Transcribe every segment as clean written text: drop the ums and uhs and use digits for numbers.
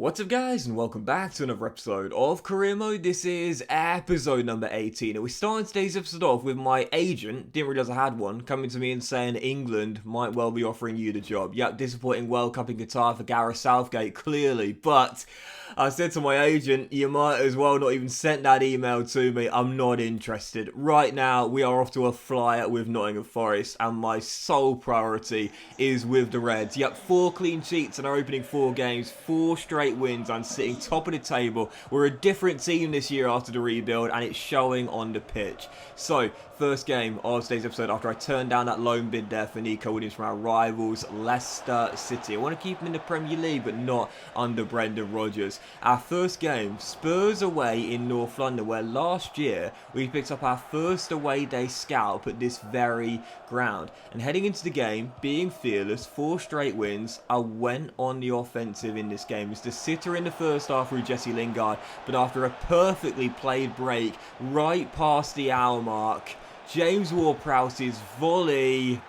What's up guys, and welcome back to another episode of Career Mode. This is episode number 18, and we're starting today's episode off with my agent, didn't realise I had one, coming to me and saying England might well be offering you the job. Yep, disappointing World Cup in Qatar for Gareth Southgate, clearly, but I said to my agent, you might as well not even send that email to me, I'm not interested. Right now, we are off to a flyer with Nottingham Forest, and my sole priority is with the Reds. Yep, 4 clean sheets in our opening 4 games, 4 straight wins and sitting top of the table. We're a different team this year after the rebuild, and it's showing on the pitch. So, first game of today's episode after I turned down that loan bid there for Nico Williams from our rivals Leicester City. I want to keep him in the Premier League, but not under Brendan Rodgers. Our first game, Spurs away in North London, where last year we picked up our first away day scalp at this very ground. And heading into the game, being fearless, 4 straight wins, I went on the offensive in this game. It's the sitter in the first half through Jesse Lingard, but after a perfectly played break right past the hour mark, James Ward-Prowse's volley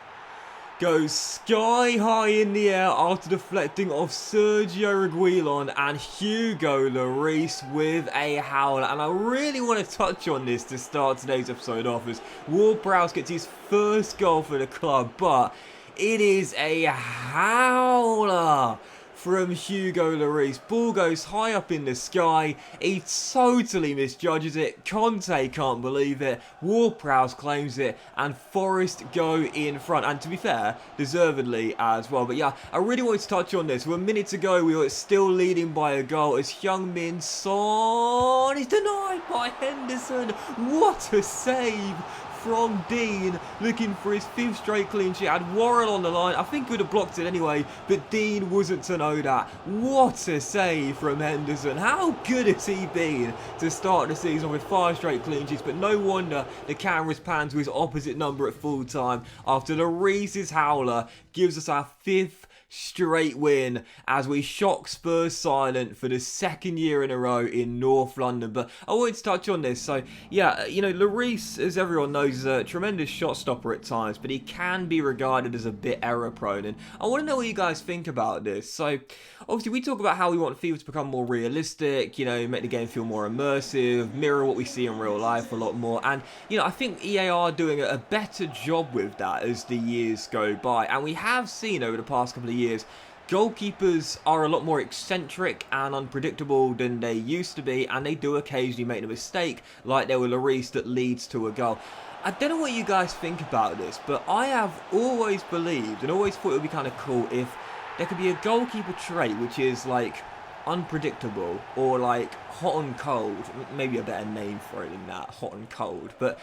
goes sky high in the air after deflecting off Sergio Reguilon and Hugo Lloris with a howler. And I really want to touch on this to start today's episode off, as Ward-Prowse gets his first goal for the club, but it is a howler from Hugo Lloris. Ball goes high up in the sky. He totally misjudges it. Conte can't believe it. Ward-Prowse claims it, and Forest go in front. And to be fair, deservedly as well. But yeah, I really wanted to touch on this. With a minute to go, we were still leading by a goal as Heung-min Son is denied by Henderson. What a save from Dean, looking for his 5th straight clean sheet. Had Worrell on the line. I think he would have blocked it anyway, but Dean wasn't to know that. What a save from Henderson. How good has he been to start the season with 5 straight clean sheets? But no wonder the cameras pan to his opposite number at full time after the Reese's howler gives us our 5th straight win as we shock Spurs silent for the 2nd year in a row in North London. But I wanted to touch on this. So yeah, you know, Lloris, as everyone knows, is a tremendous shot stopper at times, but he can be regarded as a bit error prone, and I want to know what you guys think about this. So obviously we talk about how we want FIFA to become more realistic, you know, make the game feel more immersive, mirror what we see in real life a lot more, and you know, I think EA are doing a better job with that as the years go by. And we have seen over the past couple of years, goalkeepers are a lot more eccentric and unpredictable than they used to be, and they do occasionally make a mistake, like there with Lloris, that leads to a goal. I don't know what you guys think about this, but I have always believed and always thought it would be kind of cool if there could be a goalkeeper trait which is like unpredictable, or like hot and cold. Maybe a better name for it than that, hot and cold. But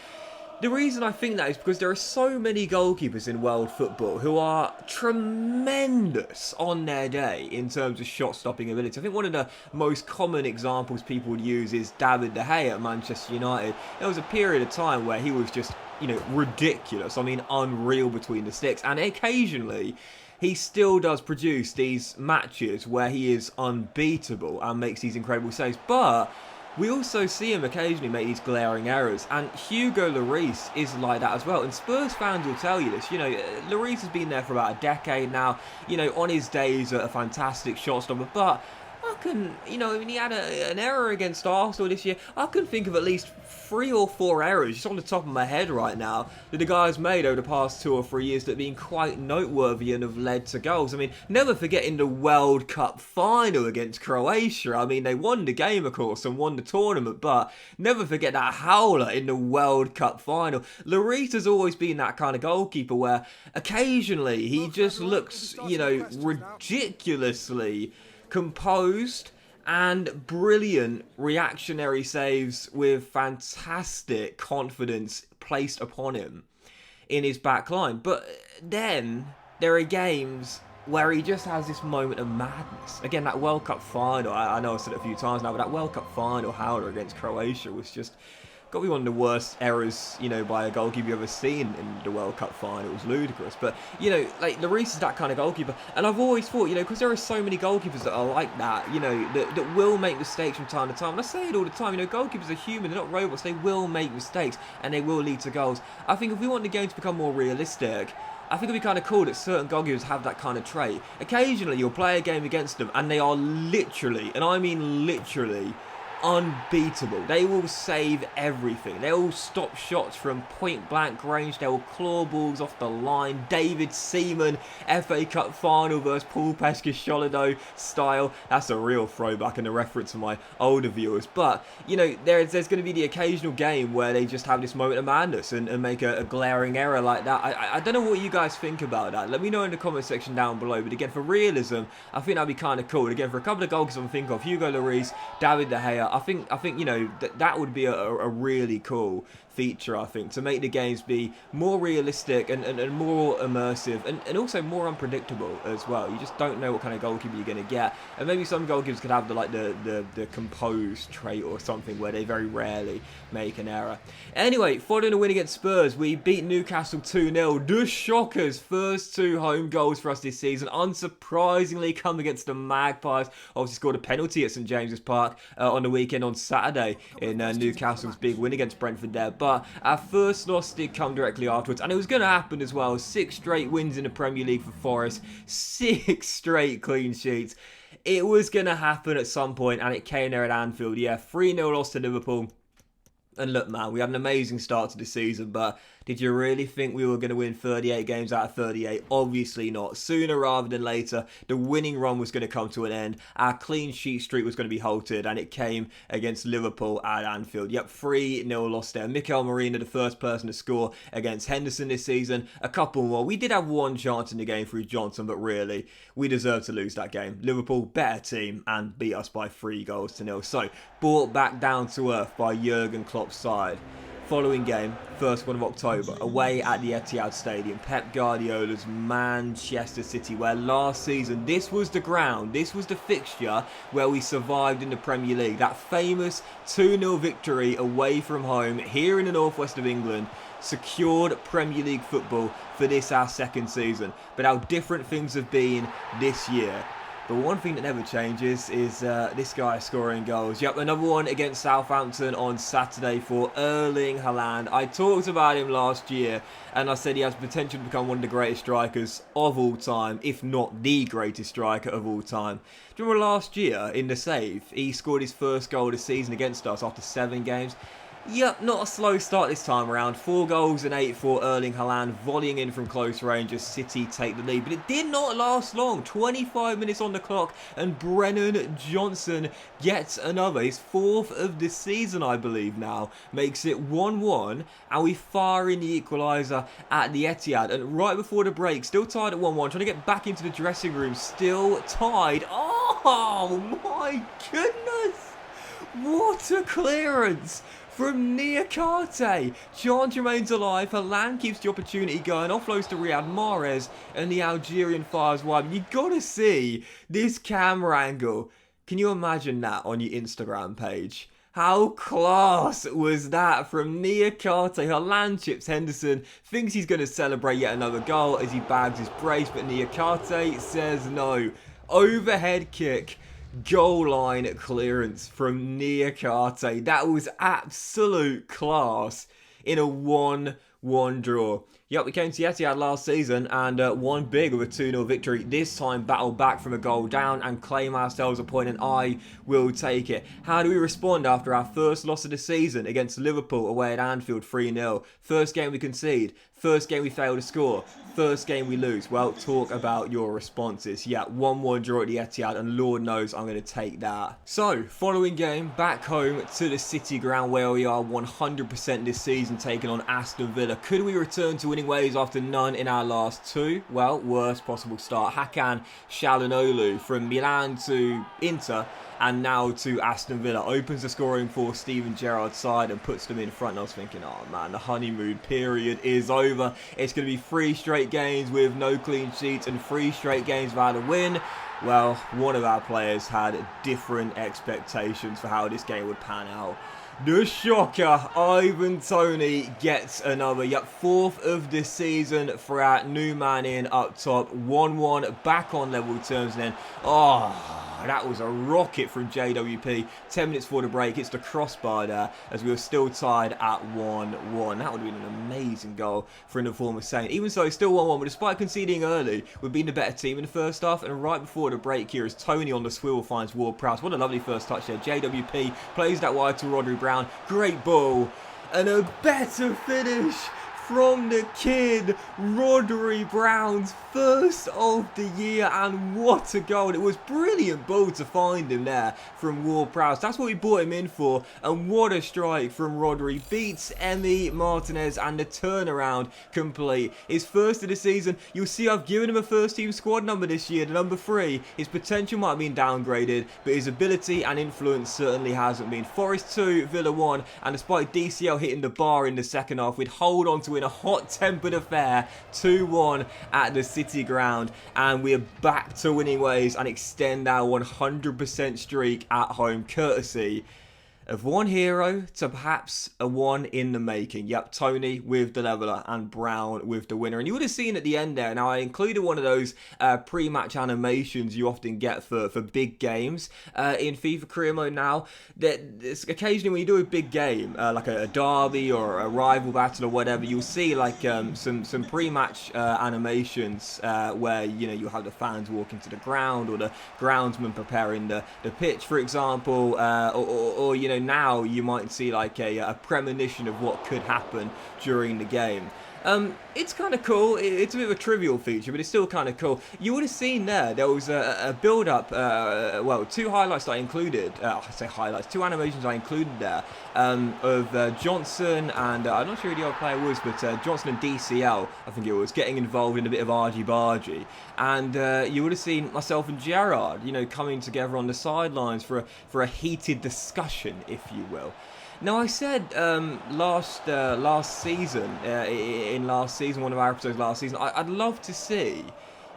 the reason I think that is because there are so many goalkeepers in world football who are tremendous on their day in terms of shot-stopping ability. I think one of the most common examples people would use is David De Gea at Manchester United. There was a period of time where he was just, you know, ridiculous. I mean, unreal between the sticks. And occasionally, he still does produce these matches where he is unbeatable and makes these incredible saves. But we also see him occasionally make these glaring errors, and Hugo Lloris is like that as well. And Spurs fans will tell you this. You know, Lloris has been there for about a decade now. You know, on his days, a fantastic shot stopper, but I can, you know, I mean, he had an error against Arsenal this year. I can think of at least 3 or 4 errors just on the top of my head right now that the guys made over the past 2 or 3 years that have been quite noteworthy and have led to goals. I mean, never forgetting the World Cup final against Croatia. I mean, they won the game, of course, and won the tournament, but never forget that howler in the World Cup final. Lloris has always been that kind of goalkeeper where occasionally he just looks, you know, ridiculously composed and brilliant reactionary saves with fantastic confidence placed upon him in his back line. But then there are games where he just has this moment of madness. Again, that World Cup final, I know I've said it a few times now, but that World Cup final howler against Croatia was just got to be one of the worst errors, you know, by a goalkeeper you've ever seen in the World Cup final. It was ludicrous. But, you know, like, Lloris is that kind of goalkeeper. And I've always thought, you know, because there are so many goalkeepers that are like that, you know, that will make mistakes from time to time. And I say it all the time, you know, goalkeepers are human, they're not robots. They will make mistakes and they will lead to goals. I think if we want the game to become more realistic, I think it'd be kind of cool that certain goalkeepers have that kind of trait. Occasionally, you'll play a game against them, and they are literally, and I mean literally, unbeatable. They will save everything. They will stop shots from point blank range. They will claw balls off the line. David Seaman, FA Cup final versus Paul Pescascolodo style. That's a real throwback and a reference to my older viewers. But, you know, there's going to be the occasional game where they just have this moment of madness and make a glaring error like that. I don't know what you guys think about that. Let me know in the comment section down below. But again, for realism, I think that'd be kind of cool. Again, for a couple of goalkeepers I'm thinking of, Hugo Lloris, David De Gea, I think you know that would be a really cool feature, I think, to make the games be more realistic and more immersive and also more unpredictable as well. You just don't know what kind of goalkeeper you're going to get, and maybe some goalkeepers could have the composed trait or something where they very rarely make an error. Anyway, following a win against Spurs, we beat Newcastle 2-0. The Shockers' first 2 home goals for us this season, unsurprisingly, come against the Magpies. Obviously scored a penalty at St James's Park on the weekend on Saturday in Newcastle's big win against Brentford there. But our first loss did come directly afterwards, and it was going to happen as well. 6 straight wins in the Premier League for Forest, 6 straight clean sheets. It was going to happen at some point, and it came there at Anfield. Yeah, 3-0 loss to Liverpool. And look, man, we had an amazing start to the season, but did you really think we were going to win 38 games out of 38? Obviously not. Sooner rather than later, the winning run was going to come to an end. Our clean sheet streak was going to be halted, and it came against Liverpool at Anfield. Yep, 3-0 loss there. Mikel Merino, the first person to score against Henderson this season. A couple more. We did have one chance in the game through Johnson, but really, we deserved to lose that game. Liverpool, better team, and beat us by 3-0. So, brought back down to earth by Jurgen Klopp's side. Following game, 1st one of October, away at the Etihad Stadium, Pep Guardiola's Manchester City, where last season this was the ground, this was the fixture where we survived in the Premier League. That famous 2-0 victory away from home here in the northwest of England secured Premier League football for this our 2nd season. But how different things have been this year. But one thing that never changes is this guy scoring goals. Yep, another one against Southampton on Saturday for Erling Haaland. I talked about him last year, and I said he has potential to become one of the greatest strikers of all time, if not the greatest striker of all time. Do you remember last year in the save, he scored his first goal of the season against us after 7 games? Yep, not a slow start this time around. 4 goals and 8 for Erling Haaland, volleying in from close range as City take the lead. But it did not last long. 25 minutes on the clock, and Brennan Johnson gets another. His 4th of the season, I believe now. Makes it 1-1, and we fire in the equaliser at the Etihad. And right before the break, still tied at 1-1, trying to get back into the dressing room, still tied. Oh my goodness! What a clearance from Niakate. Chance remains alive. Haaland keeps the opportunity going. Offloads to Riyad Mahrez, and the Algerian fires wide. You gotta see this camera angle. Can you imagine that on your Instagram page? How class was that from Niakate? Haaland chips Henderson, thinks he's going to celebrate yet another goal as he bags his brace, but Niakate says no. Overhead kick. Goal line clearance from Niakate. That was absolute class in a 1-1 draw. Yep, we came to Etihad last season and won big with a 2-0 victory. This time battled back from a goal down and claim ourselves a point, and I will take it. How do we respond after our first loss of the season against Liverpool away at Anfield 3-0? First game we concede. First game we fail to score. First game we lose. Well, talk about your responses. Yeah, 1-1 draw at the Etihad, and Lord knows I'm going to take that. So, following game, back home to the City ground where we are 100% this season, taking on Aston Villa. Could we return to winning ways after none in our last 2? Well, worst possible start. Hakan Çalhanoğlu from Milan to Inter, and now to Aston Villa. Opens the scoring for Steven Gerrard's side and puts them in front. And I was thinking, oh man, the honeymoon period is over. It's going to be 3 straight games with no clean sheets and 3 straight games without a win. Well, one of our players had different expectations for how this game would pan out. The shocker, Ivan Toney gets another. Yep, 4th of the season for our new man in up top. 1-1, back on level terms, and then, that was a rocket from JWP. 10 minutes before the break, hits the crossbar there as we were still tied at 1-1. That would have been an amazing goal for an informer Saint. Even so, still 1-1, but despite conceding early, we've been the better team in the first half, and right before the break here as Tony on the swivel finds Ward-Prowse. What a lovely first touch there. JWP plays that wide to Rodri Brown. Great ball. And a better finish from the kid, Rodri Brown's first of the year, and what a goal. It was brilliant ball to find him there from Ward-Prowse. That's what we brought him in for, and what a strike from Rodri. Beats Emi Martinez, and the turnaround complete. His first of the season. You'll see I've given him a first team squad number this year, the number 3. His potential might have been downgraded, but his ability and influence certainly hasn't been. Forest 2, Villa 1, and despite DCL hitting the bar in the second half, we'd hold on to win a hot-tempered affair 2-1 at the City ground, and we are back to winning ways and extend our 100% streak at home, courtesy of one hero to perhaps a one in the making. Yep, Tony with the leveller and Brown with the winner. And you would have seen at the end there, now I included one of those pre-match animations you often get for big games in FIFA career mode now. That occasionally when you do a big game, like a derby or a rival battle or whatever, you'll see like some pre-match animations where, you know, you have the fans walking to the ground, or the groundsman preparing the pitch, for example, or you know, now you might see like a premonition of what could happen during the game. It's kind of cool. It's a bit of a trivial feature, but it's still kind of cool. You would have seen there was a build-up, well, 2 highlights that I included. I say highlights, 2 animations I included there of Johnson and, I'm not sure who the other player was, but Johnson and DCL, I think it was, getting involved in a bit of argy-bargy. And you would have seen myself and Gerrard, you know, coming together on the sidelines for a heated discussion, if you will. Now, I said last season, one of our episodes last season, I'd love to see,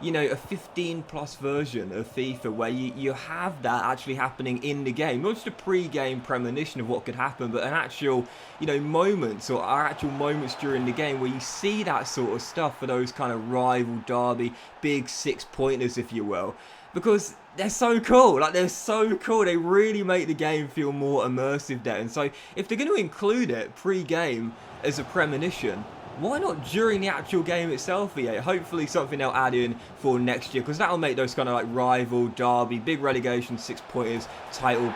you know, a 15-plus version of FIFA where you have that actually happening in the game. Not just a pre-game premonition of what could happen, but an actual, you know, moments or actual moments during the game where you see that sort of stuff for those kind of rival derby, big 6-pointers, if you will. Because they're so cool. Like, they're so cool. They really make the game feel more immersive there. And so if they're going to include it pre-game as a premonition, why not during the actual game itself, EA? Hopefully something they'll add in for next year, because that'll make those kind of like rival, derby, big relegation, 6-pointers, title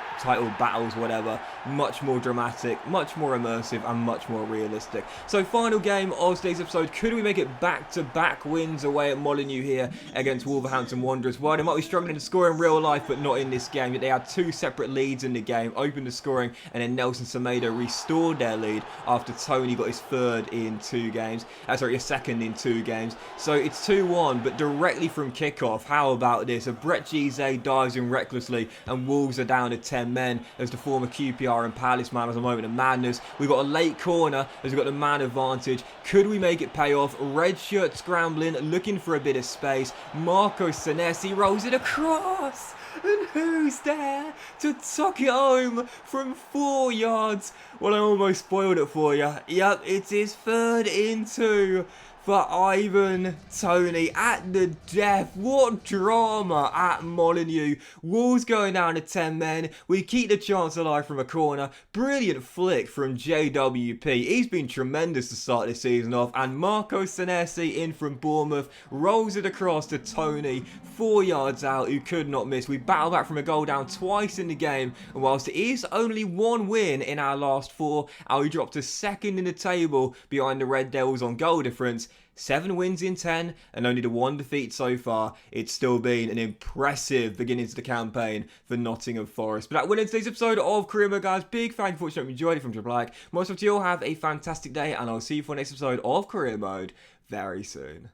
battles, whatever, much more dramatic, much more immersive, and much more realistic. So final game of today's episode, could we make it back-to-back wins away at Molineux here against Wolverhampton Wanderers? Well, they might be struggling to score in real life, but not in this game. Yet they had 2 separate leads in the game, opened the scoring, and then Nelson Semedo restored their lead after Tony got his third in 2 games. Sorry, a second in 2 games. So it's 2-1, but directly from kickoff. How about this? A Brett Gise dives in recklessly, and Wolves are down to 10 men as the former QPR and Palace man has a moment of madness. We've got a late corner as we've got the man advantage. Could we make it pay off? Red shirt scrambling, looking for a bit of space. Marco Senesi rolls it across. And who's there to tuck it home from 4 yards? Well, I almost spoiled it for you. Yep, it's his third in 2 for Ivan Toney at the death. What drama at Molineux. Wolves going down to 10 men. We keep the chance alive from a corner. Brilliant flick from JWP. He's been tremendous to start this season off. And Marco Senesi in from Bournemouth rolls it across to Toney, 4 yards out, who could not miss. We battle back from a goal down twice in the game. And whilst it is only 1 win in our last 4, we dropped to 2nd in the table behind the Red Devils on goal difference. 7 wins in 10 and only the 1 defeat so far. It's still been an impressive beginning to the campaign for Nottingham Forest. But that will end today's episode of Career Mode, guys. Big thank you for watching. I hope you enjoyed it from Triple Like. Most of you all have a fantastic day, and I'll see you for the next episode of Career Mode very soon.